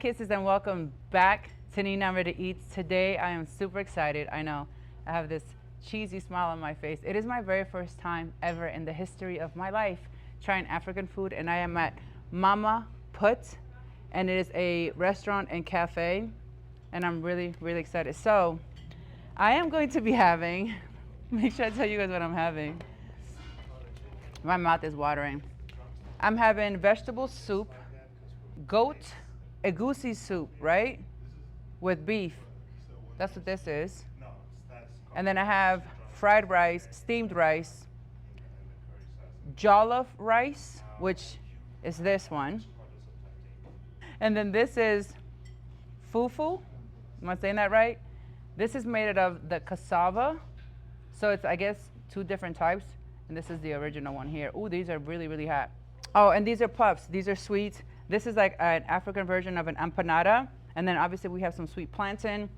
Kisses, and welcome back to Nigerian Eats. Today I am super excited. I know I have this cheesy smile on my face. It is my very first time ever in the history of my life trying African food, and I am at Mama Putt, and it is a restaurant and cafe, and I'm really excited. So I am going to be having, make sure I tell you guys what I'm having. My mouth is watering. I'm having vegetable soup, goat Egusi soup, right? With beef. That's what this is. And then I have fried rice, steamed rice, jollof rice, which is this one. And then this is FUFU. Am I saying that right? This is made out of the cassava. So it's, I guess, two different types. And this is the original one here. Ooh, these are really hot. Oh, and these are puffs. These are sweet. This is like an African version of an empanada. And then obviously we have some sweet plantain,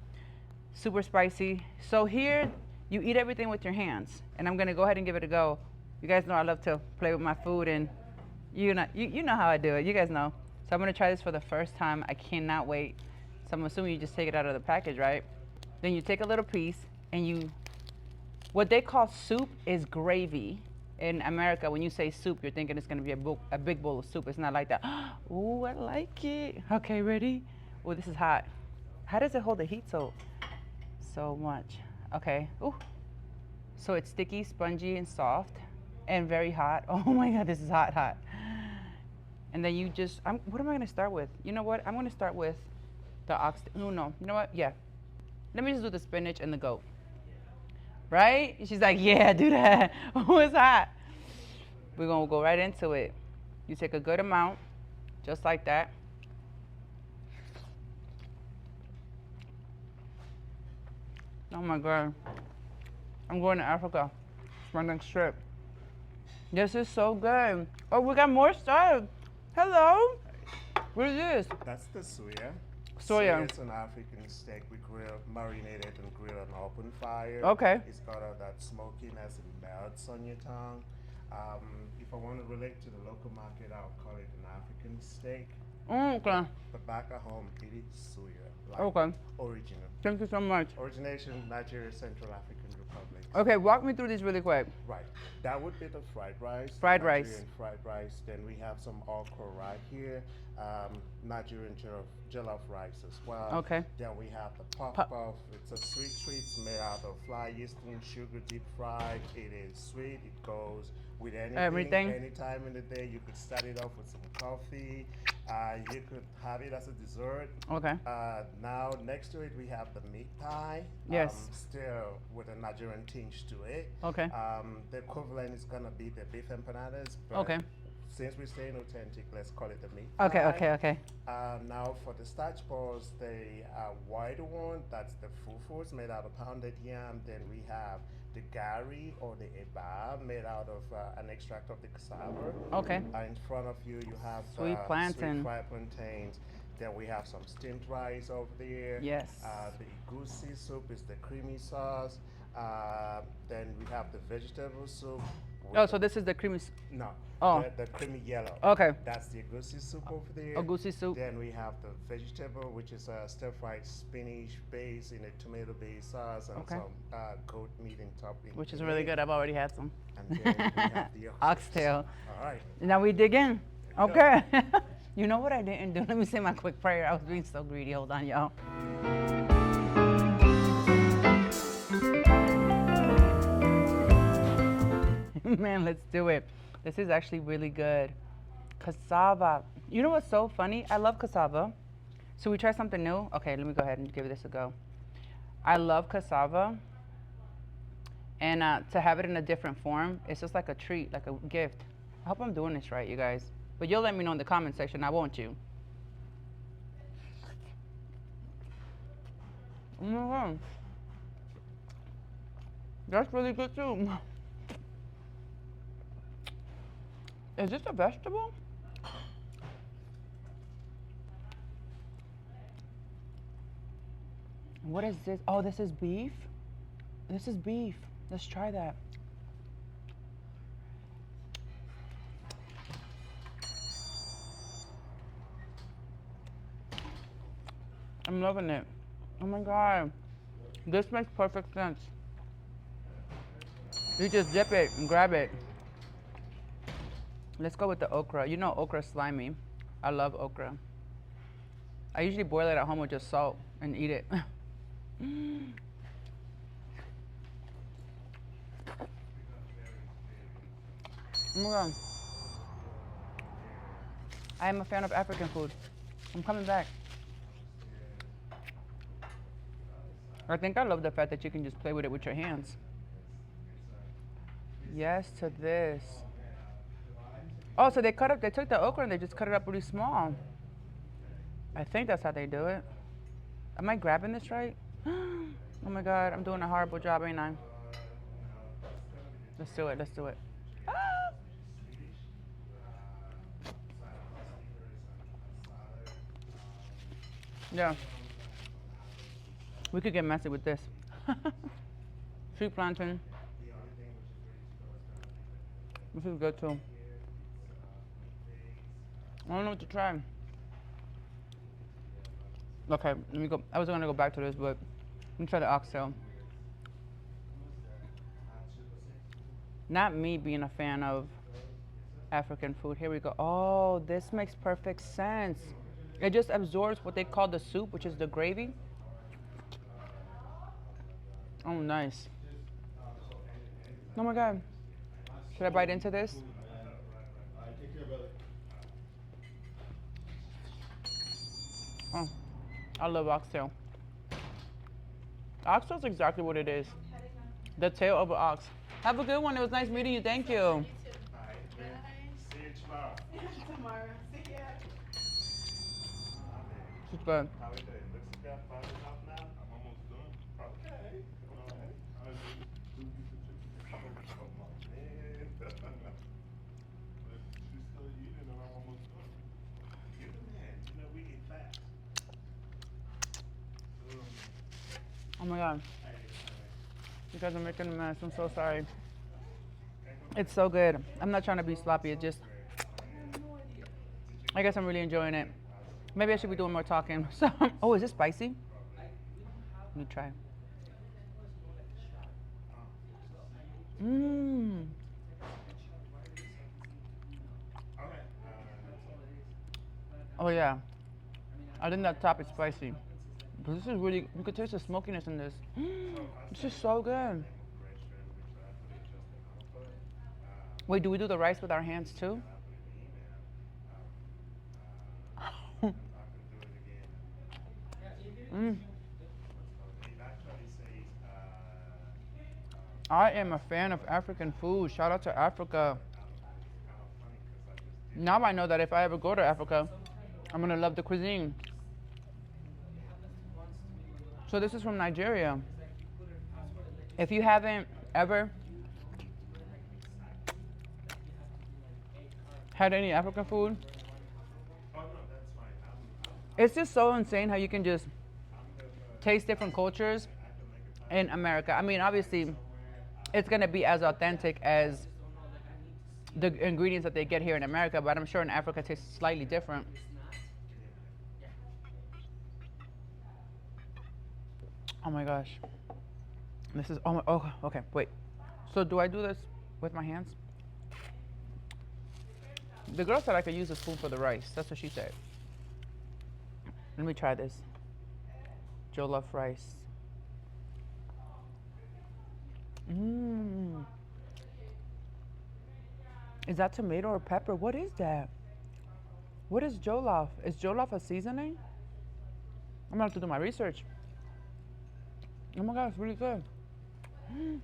super spicy. So here you eat everything with your hands. And I'm gonna go ahead and give it a go. You guys know I love to play with my food, and you know how I do it. You guys know. So I'm gonna try this for the first time. I cannot wait. So I'm assuming you just take it out of the package, right? Then you take a little piece and what they call soup is gravy. In America, when you say soup, you're thinking it's gonna be a big bowl of soup. It's not like that. Ooh, I like it. Okay, ready? Oh, this is hot. How does it hold the heat so much? Okay. Ooh. So it's sticky, spongy, and soft, and very hot. Oh my God, this is hot. And then you just, what am I gonna start with? You know what? I'm gonna start with the no. You know what? Yeah. Let me just do the spinach and the goat. Right? She's like, yeah, do that. Oh, it's hot. We're gonna go right into it. You take a good amount, just like that. Oh my God. I'm going to Africa. It's my next trip. This is so good. Oh, we got more stuff. Hello. What is this? That's the soya. Soya. It's an African steak. We marinated and grill on open fire. Okay. It's got all that smokiness and melts on your tongue. If I want to relate to the local market, I'll call it an African steak. Okay. But back at home, it is soya. Like Okay. Original. Thank you so much. Origination, Nigeria, Central African Republic. Okay, walk me through these really quick. Right. That would be the fried rice. Fried Nigerian rice. fried rice. Then we have some okra right here. Nigerian jollof rice as well. Okay. Then we have the puff. It's a sweet treat made out of fly yeasting, sugar deep fried. It is sweet. It goes with anything. Any time in the day. You could start it off with some coffee. You could have it as a dessert. Okay. Now next to it we have the meat pie. Yes. Still with a Nigerian tinge to it. Okay. The equivalent is gonna be the beef empanadas. But Okay. Since we're staying authentic, let's call it the meat Okay, pie. okay. Now for the starch balls, the white one, that's the fufu. It's made out of pounded yam. Then we have the gari or the eba, made out of an extract of the cassava. Okay. In front of you, you have Sweet plantain. sweet fried plantains. Then we have some steamed rice over there. Yes. The Egusi soup is the creamy sauce. Then we have the vegetable soup. Oh, so this is the creamy. No. Oh. The creamy yellow. Okay. That's the Egusi soup over there. Egusi soup. Then we have the vegetable, which is a stir-fried spinach base in a tomato-based sauce and Okay. some goat meat in topping. Which is really good. I've already had some. And then we have the Oxtail. All right. Now we dig in. There you Okay. You know what I didn't do? Let me say my quick prayer. I was being so greedy. Hold on, y'all. Man, let's do it. This is actually really good. Cassava. You know what's so funny? I love cassava. So we try something new? Okay, let me go ahead and give this a go. I love cassava. And to have it in a different form, it's just like a treat, like a gift. I hope I'm doing this right, you guys. But you'll let me know in the comment section, I won't you? Oh my God. That's really good too. Is this a vegetable? What is this? Oh, this is beef? This is beef. Let's try that. I'm loving it. Oh my God. This makes perfect sense. You just dip it and grab it. Let's go with the okra. You know okra's slimy. I love okra. I usually boil it at home with just salt and eat it. Oh my God. I am a fan of African food. I'm coming back. I think I love the fact that you can just play with it with your hands. Yes to this. Oh, so they took the okra and they just cut it up really small. I think that's how they do it. Am I grabbing this right? Oh my God, I'm doing a horrible job, ain't I? Let's do it, let's do it. Ah! Yeah. We could get messy with this. Sweet plantain. This is good too. I don't know what to try. Okay, let me go. I was gonna go back to this, but let me try the oxtail. Not me being a fan of African food. Here we go. Oh, this makes perfect sense. It just absorbs what they call the soup, which is the gravy. Oh, nice. Oh my God. Should I bite into this? Oh, I love oxtail. Oxtail is exactly what it is. The tail of an ox. Have a good one. It was nice meeting you. Thank you. See you tomorrow. Tomorrow. See ya. She's good. How we doing? Looks like about 5 o'clock now. I'm almost done. Okay. All right. I'll do 2 pieces of chicken. Oh, man. She's still eating and I'm almost done. You're the man. You know, we eat fast. Oh my God. You guys are making a mess. I'm so sorry. It's so good. I'm not trying to be sloppy. It just, I guess I'm really enjoying it. Maybe I should be doing more talking. So, oh, is this spicy? Let me try. Mmm. Oh yeah. I think that top is spicy. But this is really, you could taste the smokiness in this. This is so good. Wait, do we do the rice with our hands too? I am a fan of African food. Shout out to Africa. Now I know that if I ever go to Africa, I'm gonna love the cuisine. So this is from Nigeria. If you haven't ever had any African food, it's just so insane how you can just taste different cultures in America. I mean, obviously, it's gonna be as authentic as the ingredients that they get here in America, but I'm sure in Africa it tastes slightly different. Oh my gosh. This is, oh, okay, wait. So do I do this with my hands? The girl said I could use a spoon for the rice. That's what she said. Let me try this. Jollof rice. Mmm. Is that tomato or pepper? What is that? What is jollof? Is jollof a seasoning? I'm gonna have to do my research. Oh my God, it's really good. And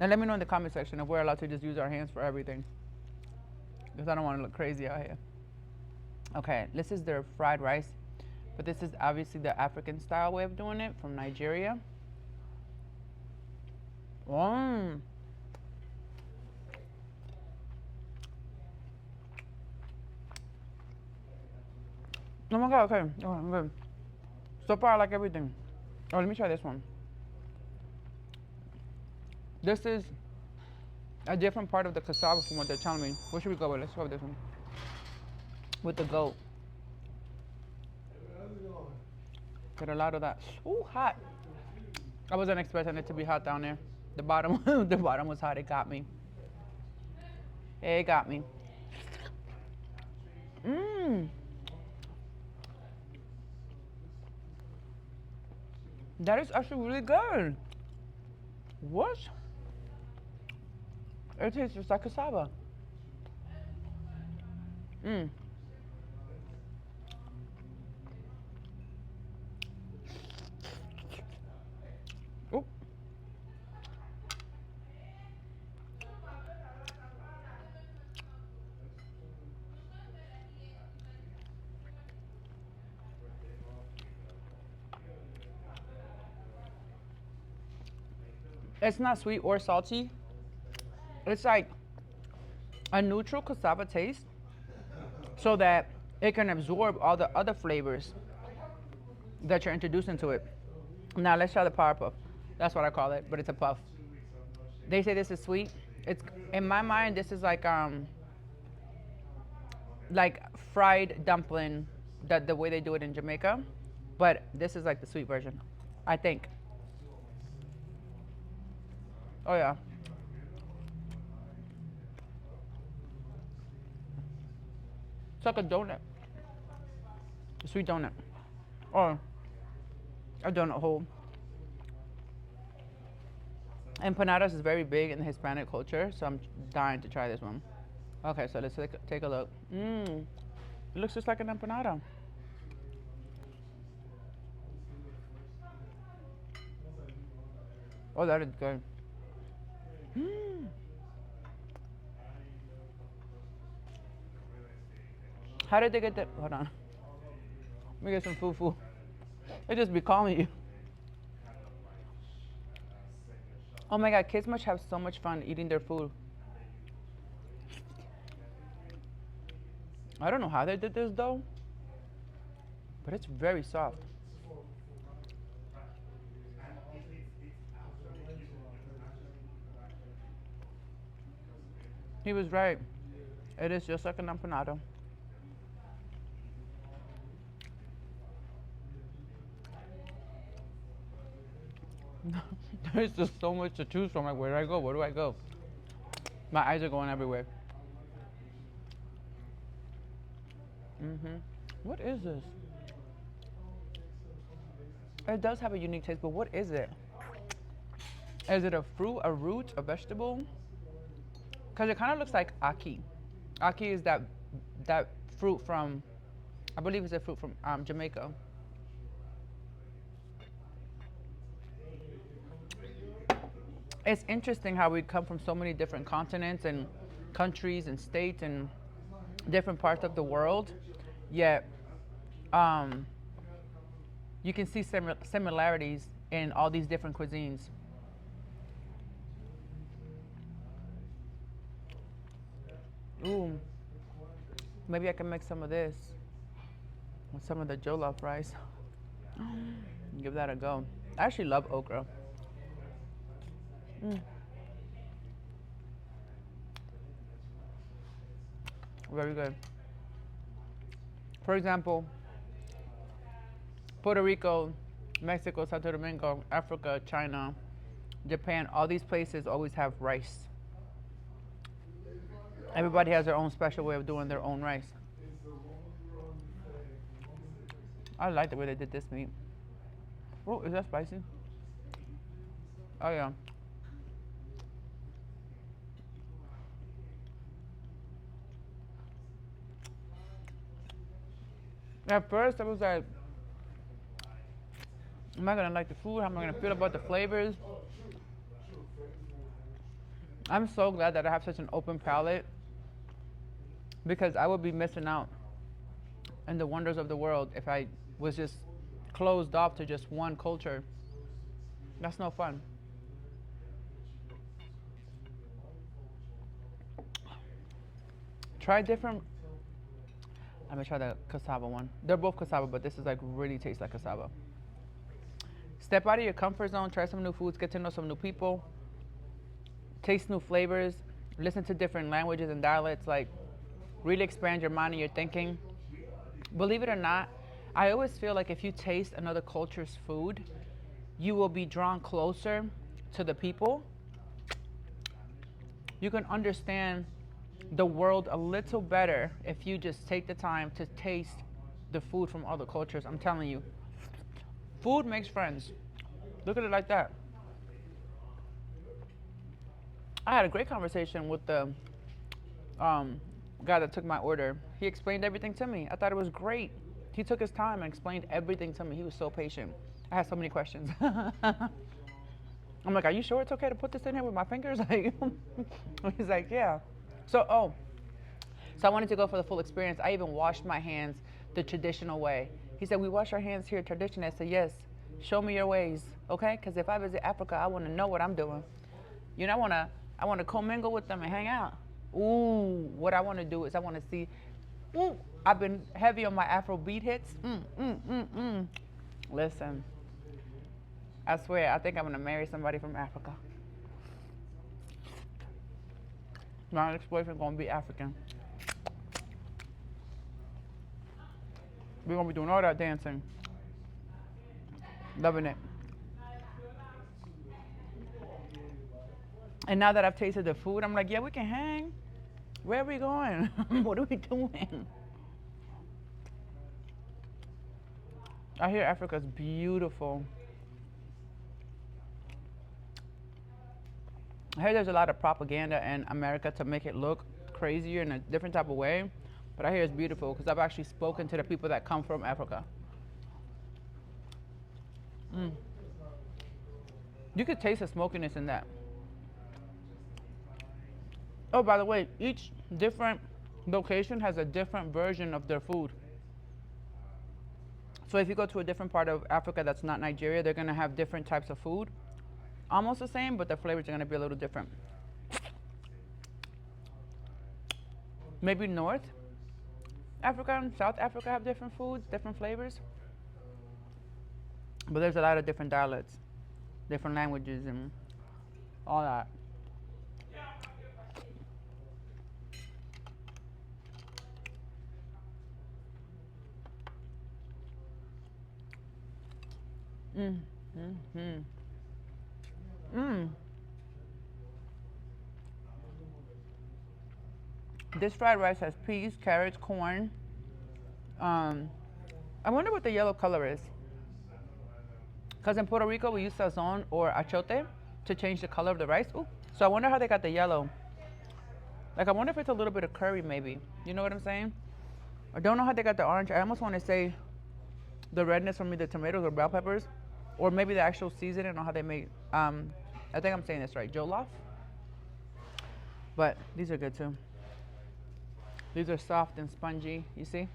let me know in the comment section if we're allowed to just use our hands for everything, because I don't want to look crazy out here. Okay, this is their fried rice, but this is obviously the African style way of doing it from Nigeria. Oh my God, okay. Oh, I'm good. So far, I like everything. Oh, let me try this one. This is a different part of the cassava from what they're telling me. What should we go with? Let's go with this one. With the goat. Get a lot of that. Ooh, hot. I wasn't expecting it to be hot down there. The bottom, the bottom was hot. It got me. It got me. Mmm. That is actually really good. What? It tastes just like cassava. Mmm. Oop. It's not sweet or salty. It's like a neutral cassava taste so that it can absorb all the other flavors that you're introducing to it. Now let's try the power puff. That's what I call it, but it's a puff. They say this is sweet. It's, in my mind, this is like fried dumpling, that the way they do it in Jamaica, but this is like the sweet version, I think. Oh yeah. It's like a donut, a sweet donut, or a donut hole. Empanadas is very big in the Hispanic culture, so I'm dying to try this one. Okay, so let's take a look. Mmm, it looks just like an empanada. Oh, that is good. Mmm. How did they get that? Hold on. Let me get some fufu. They just be calling you. Oh my God, kids must have so much fun eating their food. I don't know how they did this though, but it's very soft. He was right. It is just like an empanada. There's just so much to choose from. Like, where do I go? Where do I go? My eyes are going everywhere. What is this? It does have a unique taste, but what is it? Is it a fruit, a root, a vegetable? Because it kind of looks like aki. Aki is that fruit from, I believe it's a fruit from Jamaica. It's interesting how we come from so many different continents and countries and states and different parts of the world, yet you can see similarities in all these different cuisines. Ooh, maybe I can make some of this with some of the jollof rice. Give that a go. I actually love okra. Very good. For example, Puerto Rico, Mexico, Santo Domingo, Africa, China, Japan, all these places always have rice. Everybody has their own special way of doing their own rice. I like the way they did this meat. Oh, is that spicy? Oh yeah. At first, I was like, am I gonna like the food? How am I gonna feel about the flavors? I'm so glad that I have such an open palate, because I would be missing out on the wonders of the world if I was just closed off to just one culture. That's no fun. Try different. Let me try the cassava one. They're both cassava, but this is like really tastes like cassava. Step out of your comfort zone, try some new foods, get to know some new people, taste new flavors, listen to different languages and dialects, like really expand your mind and your thinking. Believe it or not, I always feel like if you taste another culture's food, you will be drawn closer to the people. You can understand the world a little better if you just take the time to taste the food from other cultures. I'm telling you, food makes friends. Look at it like that. I had a great conversation with the guy that took my order. He explained everything to me. I thought it was great. He took his time and explained everything to me. He was so patient. I had so many questions. I'm like, are you sure it's okay to put this in here with my fingers? Like, he's like, yeah. So I wanted to go for the full experience. I even washed my hands the traditional way. He said, we wash our hands here traditionally. I said, yes, show me your ways, okay? Because if I visit Africa, I want to know what I'm doing. You know, I want to commingle with them and hang out. Ooh, what I want to do is I want to see, ooh, I've been heavy on my Afrobeat hits. Listen, I swear, I think I'm going to marry somebody from Africa. My ex-boyfriend going to be African. We're going to be doing all that dancing. Loving it. And now that I've tasted the food, I'm like, yeah, we can hang. Where are we going? What are we doing? I hear Africa's beautiful. I hear there's a lot of propaganda in America to make it look crazier in a different type of way. But I hear it's beautiful because I've actually spoken to the people that come from Africa. You could taste the smokiness in that. Oh, by the way, each different location has a different version of their food. So if you go to a different part of Africa that's not Nigeria, they're going to have different types of food. Almost the same, but the flavors are going to be a little different. Maybe North Africa and South Africa have different foods, different flavors. But there's a lot of different dialects, different languages, and all that. This fried rice has peas, carrots, corn. I wonder what the yellow color is. Because in Puerto Rico, we use sazon or achote to change the color of the rice. Ooh. So I wonder how they got the yellow. Like, I wonder if it's a little bit of curry, maybe. You know what I'm saying? I don't know how they got the orange. I almost want to say the redness from either tomatoes or bell peppers. Or maybe the actual seasoning. I don't know how they make. I think I'm saying this right. Jollof. But these are good too. These are soft and spongy. You see?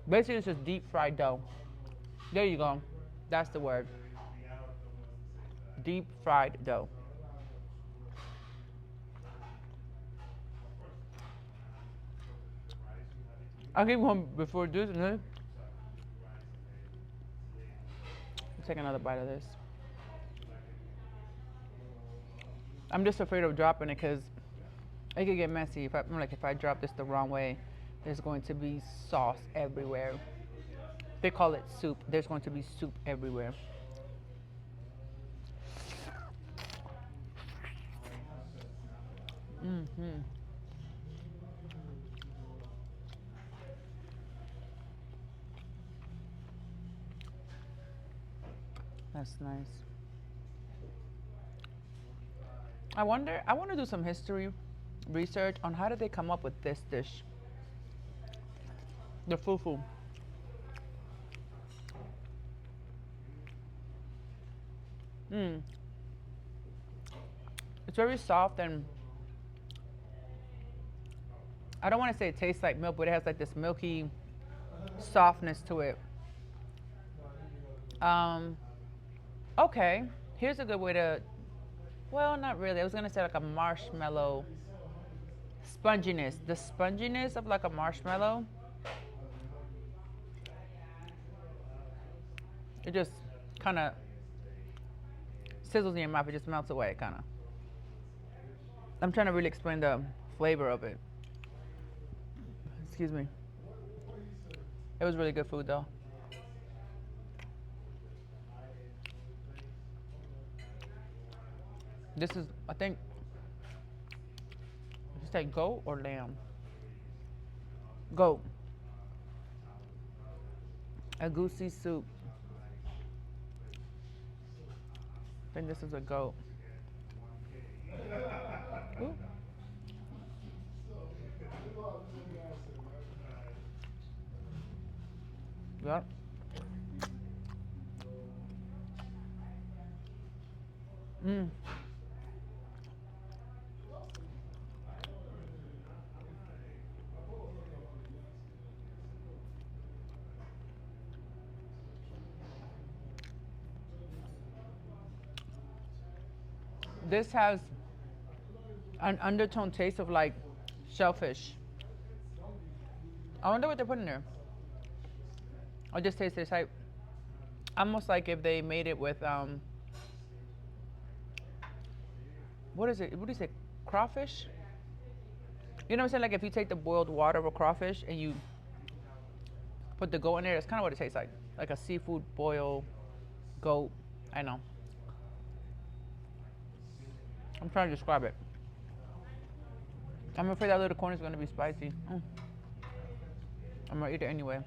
Basically, it's just deep fried dough. There you go. That's the word. Deep fried dough. I'll give one before this, and then take another bite of this. I'm just afraid of dropping it because it could get messy. If I drop this the wrong way, there's going to be sauce everywhere. They call it soup. There's going to be soup everywhere. That's nice. I want to do some history research on how did they come up with this dish, the fufu. It's very soft, and I don't want to say it tastes like milk, but it has like this milky softness to it. Okay, here's a good way to, well, not really. I was gonna say like a marshmallow sponginess. The sponginess of like a marshmallow. It just kind of sizzles in your mouth. It just melts away, kind of. I'm trying to really explain the flavor of it. Excuse me. It was really good food though. This is, I think, is that goat or lamb? Goat. Egusi soup. I think this is a goat. Ooh. Yep. Mmm. This has an undertone taste of like shellfish. I wonder what they put in there. I just taste this like almost like if they made it with what is it? What do you say? Crawfish? You know what I'm saying? Like if you take the boiled water of a crawfish and you put the goat in there, that's kind of what it tastes like a seafood boiled goat. I know. I'm trying to describe it. I'm afraid that little corn is going to be spicy. I'm going to eat it anyway.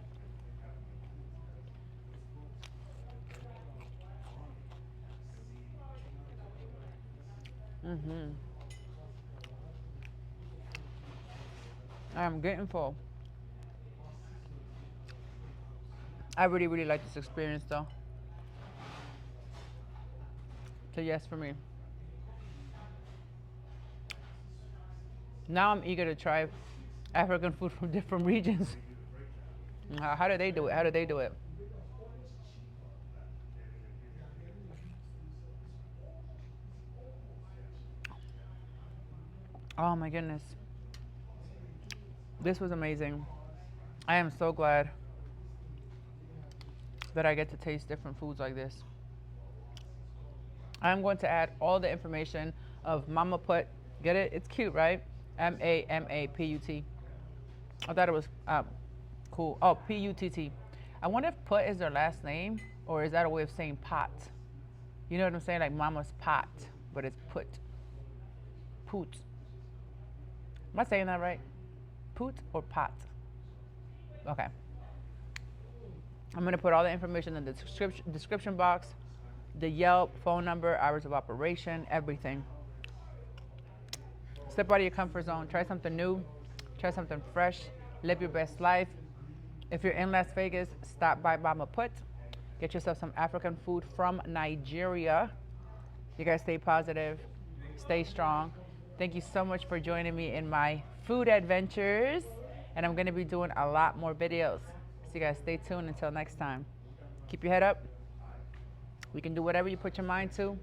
I'm getting full. I really, really like this experience though. So yes for me. Now I'm eager to try African food from different regions. How do they do it? How do they do it? Oh my goodness. This was amazing. I am so glad that I get to taste different foods like this. I'm going to add all the information of Mama Putt. Get it? It's cute, right? M-A-M-A-P-U-T. I thought it was cool. Oh, P-U-T-T. I wonder if Putt is their last name, or is that a way of saying pot? You know what I'm saying? Like Mama's pot, but it's Putt. Putt. Am I saying that right? Putt or pot? Okay. I'm going to put all the information in the description box, the Yelp, phone number, hours of operation, everything. Step out of your comfort zone. Try something new. Try something fresh. Live your best life. If you're in Las Vegas, stop by Mama Putt. Get yourself some African food from Nigeria. You guys stay positive. Stay strong. Thank you so much for joining me in my food adventures. And I'm going to be doing a lot more videos. So you guys stay tuned until next time. Keep your head up. You can do whatever you put your mind to.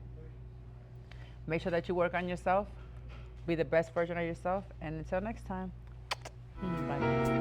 Make sure that you work on yourself. Be the best version of yourself. And until next time, bye.